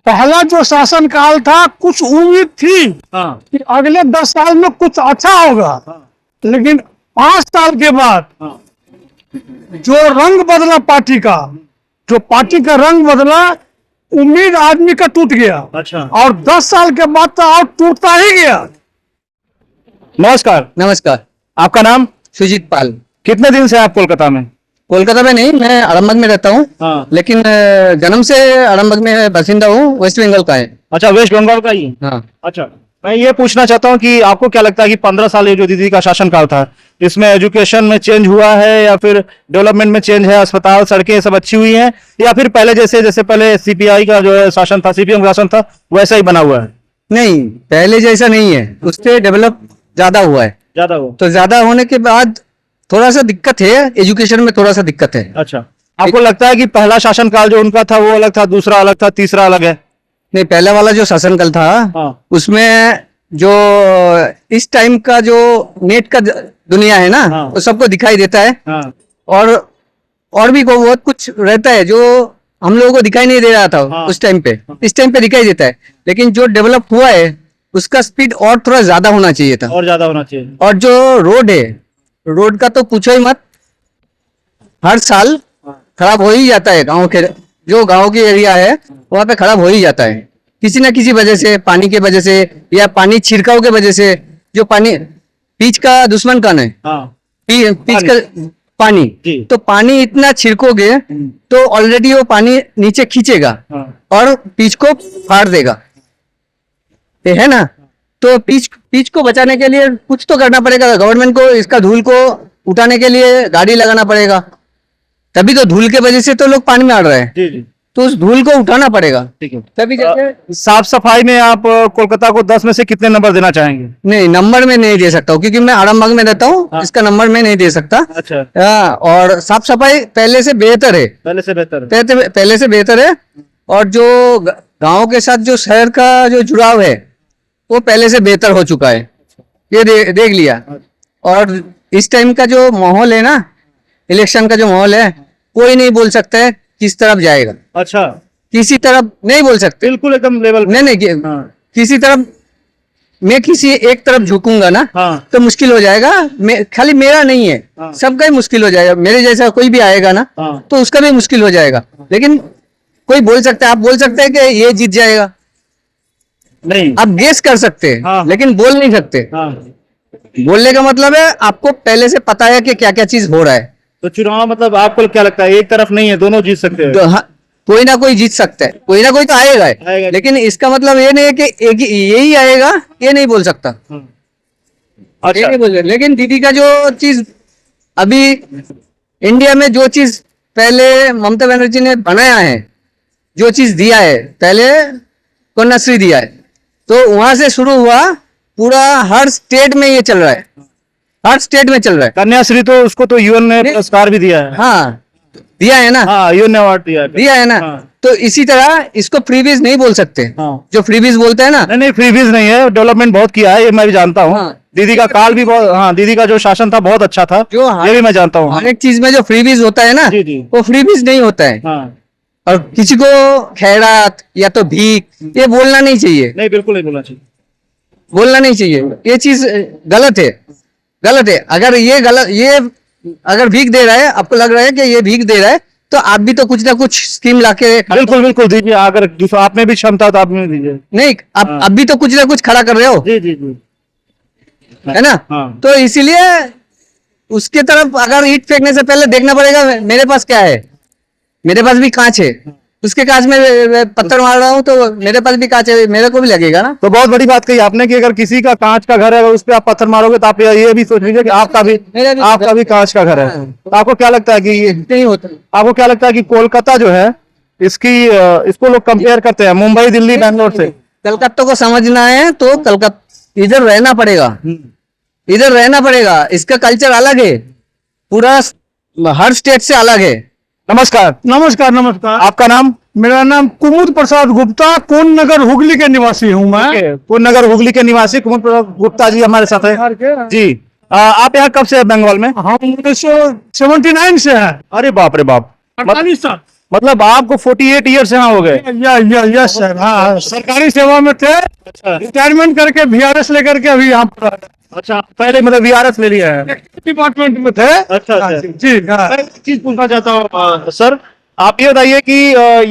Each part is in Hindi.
पहला जो शासन काल था कुछ उम्मीद थी कि अगले 10 साल में कुछ अच्छा होगा, लेकिन 5 साल के बाद जो रंग बदला पार्टी का, जो पार्टी का रंग बदला, उम्मीद आदमी का टूट गया। अच्छा। और 10 साल के बाद तो और टूटता ही गया। नमस्कार। नमस्कार। आपका नाम? सुजीत पाल। कितने दिन से आप कोलकाता में? कोलकाता में नहीं, मैं आरामबाग में रहता हूँ। हाँ। लेकिन जन्म से आरामबाग में बासिंदा हूँ, वेस्ट बंगाल का है। अच्छा, वेस्ट बंगाल का ही? हाँ। अच्छा, मैं ये पूछना चाहता हूँ कि आपको क्या लगता है कि 15 साल ये जो दीदी का शासनकाल था, इसमें एजुकेशन में चेंज हुआ है या फिर डेवलपमेंट में चेंज है? अस्पताल, सड़कें सब अच्छी हुई हैं या फिर पहले जैसे पहले सीपीआई का जो है शासन था, सीपीएम का शासन था, वैसा ही बना हुआ है? नहीं, पहले जैसा नहीं है, उससे डेवलप ज्यादा हुआ है। ज्यादा हुआ? तो ज्यादा होने के बाद थोड़ा सा दिक्कत है, एजुकेशन में थोड़ा सा दिक्कत है। अच्छा, आपको लगता है कि पहला शासनकाल जो उनका था वो अलग था, दूसरा अलग था, तीसरा अलग है? नहीं, पहला वाला जो शासनकाल था, हाँ। उसमें जो इस टाइम का जो नेट का दुनिया है ना, हाँ। वो सबको दिखाई देता है। हाँ। और भी बहुत कुछ रहता है जो हम लोगों को दिखाई नहीं दे रहा था। हाँ। उस टाइम पे, इस टाइम पे दिखाई देता है, लेकिन जो डेवलप हुआ है उसका स्पीड और थोड़ा ज्यादा होना चाहिए था। और ज्यादा होना चाहिए। और जो रोड है, रोड का तो पूछो ही मत, हर साल खराब हो ही जाता है। जो गांव की एरिया है वहां पे खराब हो ही जाता है, किसी ना किसी वजह से, पानी के वजह से या पानी छिड़काव के वजह से। जो पानी, पीच का दुश्मन कौन है? हाँ। पीच का पानी। तो पानी इतना छिड़कोगे तो ऑलरेडी वो पानी नीचे खींचेगा और पीच को फाड़ देगा, ये है ना। तो पीच को बचाने के लिए कुछ तो करना पड़ेगा गवर्नमेंट को। इसका धूल को उठाने के लिए गाड़ी लगाना पड़ेगा, तभी तो धूल के वजह से तो लोग पानी में आ रहे हैं। जी जी। तो उस धूल को उठाना पड़ेगा। ठीक है। तभी जैसे साफ सफाई में आप कोलकाता को 10 में से कितने नंबर देना चाहेंगे? नहीं, नंबर में नहीं दे सकता हूँ क्योंकि मैं आरामबाग में रहता हूँ। हाँ। इसका नंबर में नहीं दे सकता। अच्छा। और साफ सफाई पहले से बेहतर है। पहले से बेहतर है। पहले से बेहतर है। और जो गांव के साथ जो शहर का जो जुड़ाव है वो पहले से बेहतर हो चुका है, ये देख लिया। और इस टाइम का जो माहौल है ना, इलेक्शन का जो माहौल है, कोई नहीं बोल सकता है किस तरफ जाएगा। अच्छा, किसी तरफ नहीं बोल सकते, बिल्कुल एकदम लेवल। नहीं हाँ। किसी तरफ, मैं किसी एक तरफ झुकूंगा ना, हाँ। तो मुश्किल हो जाएगा। खाली मेरा नहीं है, हाँ। सबका ही मुश्किल हो जाएगा। मेरे जैसा कोई भी आएगा ना, हाँ। तो उसका भी मुश्किल हो जाएगा। लेकिन कोई बोल सकता है, आप बोल सकते हैं कि ये जीत जाएगा, नहीं, आप गेस कर सकते हैं। हाँ। लेकिन बोल नहीं सकते। हाँ। बोलने का मतलब है आपको पहले से पता है कि क्या क्या चीज हो रहा है। तो चुनाव मतलब आपको क्या लगता है, एक तरफ नहीं है, दोनों जीत सकते हैं? तो हाँ, कोई ना कोई जीत सकता है, कोई ना कोई तो आएगा। लेकिन इसका मतलब ये नहीं है कि एक यही आएगा, ये नहीं बोल सकता। ये अच्छा। नहीं बोल सकता। लेकिन दीदी का जो चीज अभी इंडिया में, जो चीज पहले ममता बनर्जी ने बनाया है, जो चीज दिया है, पहले कन्याश्री दिया है, तो वहां से शुरू हुआ, पूरा हर स्टेट में ये चल रहा है, हर स्टेट में चल रहा है। कन्याश्री तो उसको तो यूएन ने पुरस्कार भी दिया है। हाँ, दिया है ना। हाँ, यूएन ने अवार्ड दिया है ना। हाँ। तो इसी तरह इसको फ्रीबीज नहीं बोल सकते। हाँ। जो फ्रीबीज बोलते हैं ना, नहीं, फ्रीबीज नहीं है, डेवलपमेंट बहुत किया है, ये मैं भी जानता हूँ। हाँ। दीदी का काल भी बहुत, हाँ, दीदी का जो शासन था बहुत अच्छा था, जो ये भी मैं जानता हूँ। हर एक चीज में जो फ्रीबीज होता है ना, जी, जी। वो फ्रीबीज नहीं होता है। हाँ। और किसी को खैरात या तो भीख ये बोलना नहीं चाहिए, नहीं, बिल्कुल नहीं बोलना चाहिए। बोलना नहीं चाहिए। ये चीज गलत है, गलत है। अगर ये अगर भीख दे रहा है, आपको लग रहा है कि ये भीख दे रहा है, तो आप भी तो कुछ ना कुछ स्कीम लाके, बिल्कुल बिल्कुल दीजिए, अगर आप में भी क्षमता तो आप में दीजिए। नहीं, आप भी तो कुछ ना कुछ खड़ा कर रहे हो, जी जी जी, है ना। हाँ। तो इसीलिए उसके तरफ अगर ईंट फेंकने से पहले देखना पड़ेगा मेरे पास क्या है। मेरे पास भी कांच है, उसके कांच में पत्थर मार रहा हूँ, तो मेरे पास भी कांच है, मेरे को भी लगेगा ना। तो बहुत बड़ी बात कही आपने कि अगर किसी का कांच का घर है, अगर उस पर आप पत्थर मारोगे तो आप ये भी सोच लीजिए कि आपका भी कांच का घर है। तो आपको क्या लगता है कि ये नहीं होता? आपको क्या लगता है कि कोलकाता जो है, इसको लोग कंपेयर करते हैं मुंबई, दिल्ली, बैंगलोर से? कलकत्ता को समझना है तो कलकत्ता इधर रहना पड़ेगा, इधर रहना पड़ेगा। इसका कल्चर अलग है, पूरा हर स्टेट से अलग है। नमस्कार। नमस्कार। नमस्कार। आपका नाम? मेरा नाम कुमुद प्रसाद गुप्ता, कोन नगर हुगली के निवासी हूँ मैं। पूर्ण नगर हुगली के निवासी कुमुद प्रसाद गुप्ता जी हमारे साथ है जी। आप यहाँ कब से है बंगाल में? हम 1979 से है। अरे बाप रे बाप, 48 साल। मतलब आपको 48 ईयर्स यहाँ हो गए। यस सर, हाँ सरकारी सेवा में थे, अच्छा रिटायरमेंट करके VRS लेकर के अभी यहाँ पर अच्छा, पहले मतलब VRS ले लिया है। डिपार्टमेंट में थे। अच्छा हाँ, अच्छा। जी हाँ। मैं एक चीज पूछना चाहता हूँ सर, आप ये बताइए कि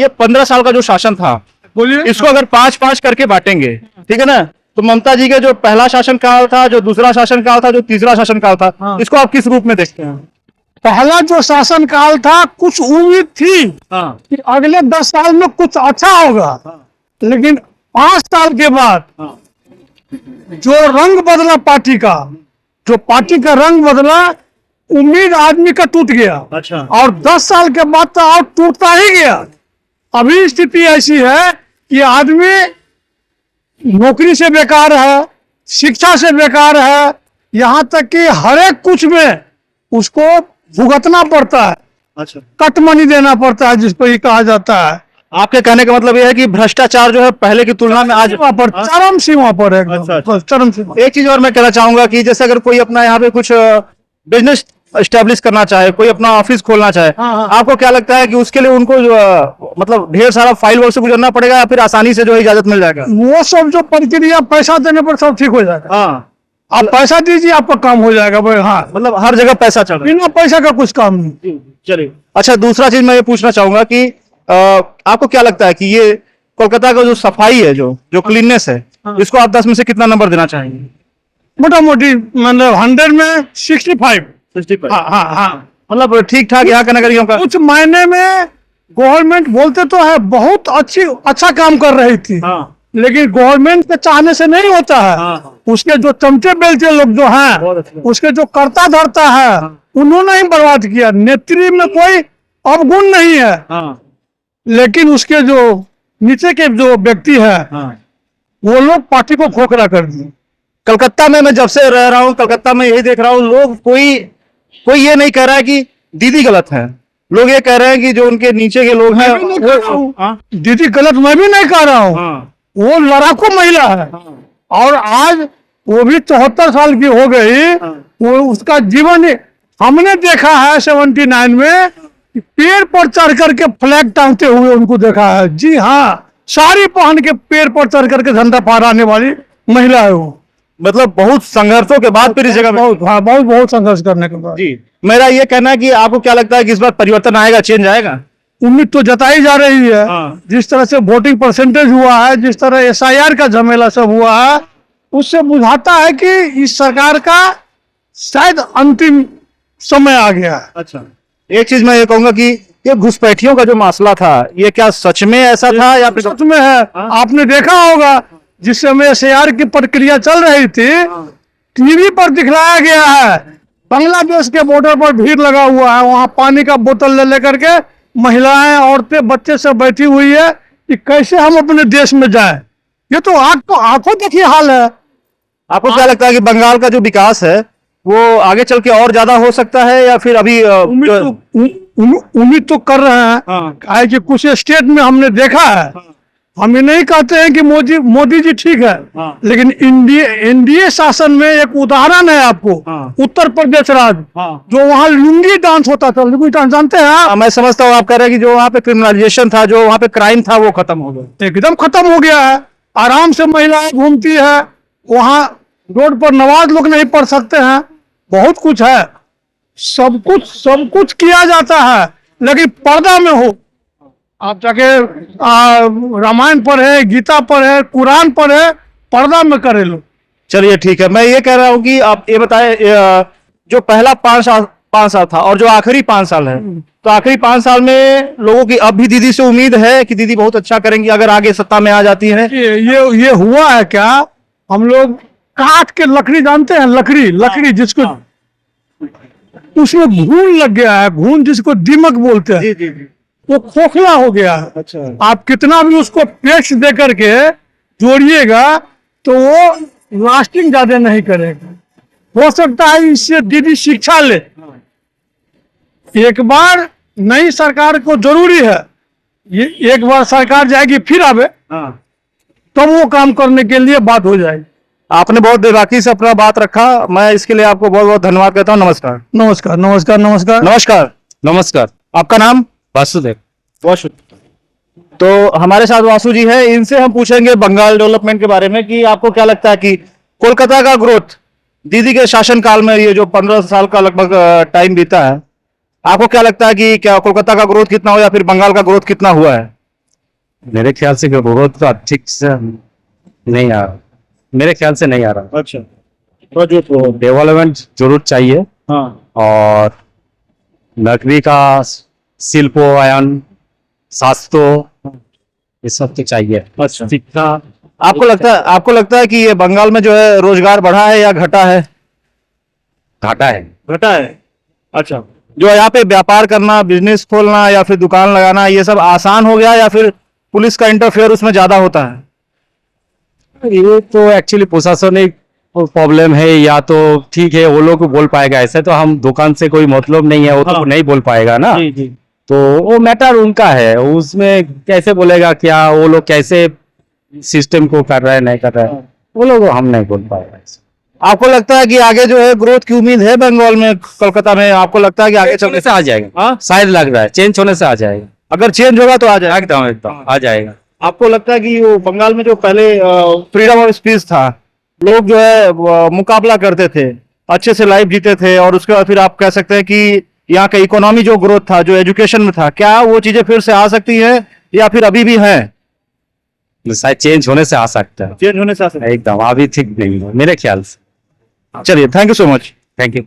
ये 15 साल का जो शासन था, बोलिए। इसको अगर 5-5 करके बांटेंगे, ठीक है ना, तो ममता जी का जो पहला शासन काल था, जो दूसरा शासन काल था, जो तीसरा शासन काल था, हाँ। इसको आप किस रूप में देखते हैं? पहला जो शासन काल था, कुछ उम्मीद थी हाँ कि अगले 10 साल में कुछ अच्छा होगा, लेकिन 5 साल के बाद जो रंग बदला पार्टी का, जो पार्टी का रंग बदला, उम्मीद आदमी का टूट गया। अच्छा। और 10 साल के बाद तो और टूटता ही गया। अभी स्थिति ऐसी है कि आदमी नौकरी से बेकार है, शिक्षा से बेकार है, यहाँ तक कि हर एक कुछ में उसको भुगतना पड़ता है, अच्छा, कट मनी देना पड़ता है, जिसको ये कहा जाता है। आपके कहने का मतलब यह है कि भ्रष्टाचार जो है पहले की तुलना में आज सीमा पर, चरम सीमा पर है, अच्छा, एकदम बस चरम सीमा। एक चीज और मैं कहना चाहूंगा कि जैसे अगर कोई अपना यहाँ पे कुछ बिजनेस एस्टेब्लिश करना चाहे, कोई अपना ऑफिस खोलना चाहे, हाँ, हाँ। आपको क्या लगता है कि उसके लिए उनको जो मतलब ढेर सारा फाइल वर्क से गुजरना पड़ेगा या फिर आसानी से जो है इजाजत मिल जाएगा? वो सब जो प्रक्रिया पैसा देने पर सब ठीक हो जाएगा। हाँ, आप पैसा दीजिए, आपका काम हो जाएगा भाई। हाँ, मतलब हर जगह पैसा चल रहा बिना पैसा का कुछ काम नहीं। है। चलिए, अच्छा दूसरा चीज मैं ये पूछना चाहूंगा कि आपको क्या लगता है कि ये कोलकाता का जो सफाई है, जो क्लीननेस है, इसको आप 10 में से कितना नंबर देना चाहेंगे? मोटा मोटी मतलब 100 में 65। 65। हाँ हाँ हाँ। मतलब ठीक ठाक यहाँ का नगरियों का। कुछ मायने में गवर्नमेंट बोलते तो है बहुत अच्छा काम कर रही थी, हाँ लेकिन गवर्नमेंट के चाहने से नहीं होता है। हाँ। उसके जो चमचे बेलचे लोग जो बहुत हैं, अच्छे। उसके जो करता धरता है, उन्होंने ही बर्बाद किया। नेत्री में कोई अवगुण नहीं है, हाँ लेकिन उसके जो नीचे के जो व्यक्ति है, हाँ। वो लोग पार्टी को खोखला कर दिए। कलकत्ता में मैं जब से रह रहा हूँ, कलकत्ता में यही देख रहा हूँ, लोग कोई ये नहीं कह रहा है कि दीदी गलत है। लोग ये कह रहे हैं कि जो उनके नीचे के लोग हैं मैं भी नहीं कह रहा हूँ। हाँ? दीदी गलत मैं भी नहीं कह रहा हूँ। हाँ। वो लड़ाकू महिला है, और आज वो भी 74 साल की हो गई। वो उसका जीवन हमने देखा है 79 में कि पेड़ पर चढ़ करके फ्लैग टांगते हुए उनको देखा है। जी हाँ, साड़ी पहन के पेड़ पर चढ़ करके झंडा फहराने वाली महिला है वो। मतलब बहुत संघर्षों के बाद फिर इस जगह में। बहुत संघर्ष करने के बाद। जी, मेरा ये कहना है कि आपको क्या लगता है कि इस बार परिवर्तन आएगा, चेंज आएगा? उम्मीद तो जताई जा रही है। हाँ। जिस तरह से वोटिंग परसेंटेज हुआ है, जिस तरह SIR का झमेला सब हुआ है, उससे बुझाता है कि इस सरकार का शायद अंतिम समय आ गया है। अच्छा, एक चीज मैं ये कहूंगा कि ये घुसपैठियों का जो मसला था, ये क्या सच में ऐसा था या फिर सच में है? आपने देखा होगा जिस समय SIR की प्रक्रिया चल रही थी, टीवी पर दिखलाया गया है बांग्लादेश के बॉर्डर पर भीड़ लगा हुआ है, वहां पानी का बोतल ले लेकर के महिलाएं, औरतें, बच्चे सब बैठी हुई है कि कैसे हम अपने देश में जाएं। ये तो आंखों देखी हाल है। आपको क्या लगता है कि बंगाल का जो विकास है वो आगे चल के और ज्यादा हो सकता है या फिर अभी उम्मीद तो कर रहे हैं। हाँ। काहे कि कुछ स्टेट में हमने देखा है। हम ये नहीं कहते हैं कि मोदी जी ठीक है, हाँ। लेकिन एनडीए शासन में एक उदाहरण है आपको। हाँ। उत्तर प्रदेश राज्य, हाँ। जो वहाँ लुंगी डांस होता था, लुंगी डांस जानते हैं आप? मैं समझता हूँ आप कह रहे हैं कि जो वहाँ पे क्रिमिनलाइजेशन था, जो वहाँ पे क्राइम था, वो खत्म हो गया। एकदम खत्म हो गया है। आराम से महिलाएं घूमती है वहाँ, रोड पर नमाज लोग नहीं पढ़ सकते हैं। बहुत कुछ है, सब कुछ किया जाता है, लेकिन पर्दा में हो। आप जाके रामायण पढ़े, गीता पढ़े, कुरान पढ़े, पर्दा में करे लो। चलिए ठीक है, मैं ये कह रहा हूँ कि आप ये बताएं, जो पहला 5 साल था और जो आखिरी 5 साल है, तो आखिरी 5 साल में लोगों की अब भी दीदी से उम्मीद है कि दीदी बहुत अच्छा करेंगी अगर आगे सत्ता में आ जाती है? ये हुआ है क्या? हम लोग काठ के लकड़ी जानते हैं, लकड़ी जिसको उसमें घून लग गया है, घून जिसको दीमक बोलते हैं, जी। वो खोखला हो गया है। अच्छा। आप कितना भी उसको पेस्ट दे करके जोड़िएगा तो वो लास्टिंग ज्यादा नहीं करेगा। हो सकता है इससे दीदी शिक्षा ले। एक बार नई सरकार को जरूरी है, ये एक बार सरकार जाएगी फिर आवे, हाँ। तब वो काम करने के लिए बात हो जाएगी। आपने बहुत बेबाकी से अपना बात रखा, मैं इसके लिए आपको बहुत बहुत धन्यवाद कहता हूँ। नमस्कार। नमस्कार। नमस्कार। आपका नाम? वासुदेव। बहुत शुक्रिया। तो हमारे साथ वासु जी है, इनसे हम पूछेंगे बंगाल डेवलपमेंट के बारे में कि आपको क्या लगता है कि कोलकाता का ग्रोथ दीदी के शासनकाल में, ये जो 15 साल का लगभग टाइम बीता है, आपको क्या लगता है कि क्या कोलकाता का ग्रोथ कितना हुआ या फिर बंगाल का ग्रोथ कितना हुआ है? मेरे ख्याल से ग्रोथ तो ठीक से नहीं आ रहा, मेरे ख्याल से नहीं आ रहा। अच्छा, तो डेवलपमेंट जरूर चाहिए, हाँ, और लकड़ी का शिल्पोयन, शास्त्रो, ये सब तो चाहिए। अच्छा। शिक्षा आपको लगता है कि ये बंगाल में जो है रोजगार बढ़ा है या घटा है? घाटा है। घटा है। अच्छा, जो यहाँ पे व्यापार करना, बिजनेस खोलना या फिर दुकान लगाना, ये सब आसान हो गया या फिर पुलिस का इंटरफेयर उसमें ज्यादा होता है? ये तो एक्चुअली प्रशासनिक प्रॉब्लम है, या तो ठीक है वो लोग बोल पाएगा, ऐसे तो हम दुकान से कोई मतलब नहीं है, वो तो हाँ। नहीं बोल पाएगा ना। जी जी। तो वो मैटर उनका है, उसमें कैसे बोलेगा, क्या वो लोग कैसे सिस्टम को कर रहे हैं नहीं कर रहे हैं, वो लोग हम नहीं बोल पाएगा। आपको लगता है कि आगे जो है ग्रोथ की उम्मीद है बंगाल में, कोलकाता में? आपको लगता है कि आगे चलने से आ जाएगा, हाँ? शायद लग रहा है चेंज होने से आ जाएगा। अगर चेंज होगा तो आ जाएगा। एकदम एकदम आ जाएगा। आपको लगता है कि वो बंगाल में जो पहले फ्रीडम ऑफ स्पीच था, लोग जो है मुकाबला करते थे, अच्छे से लाइफ जीते थे, और उसके बाद फिर आप कह सकते हैं कि यहाँ का इकोनॉमी जो ग्रोथ था, जो एजुकेशन में था, क्या वो चीजें फिर से आ सकती है या फिर अभी भी है? शायद चेंज होने से आ सकता है, चेंज होने से आ सकता एकदम अभी ठीक नहीं है मेरे ख्याल से। है। चलिए, thank you so much. Thank you.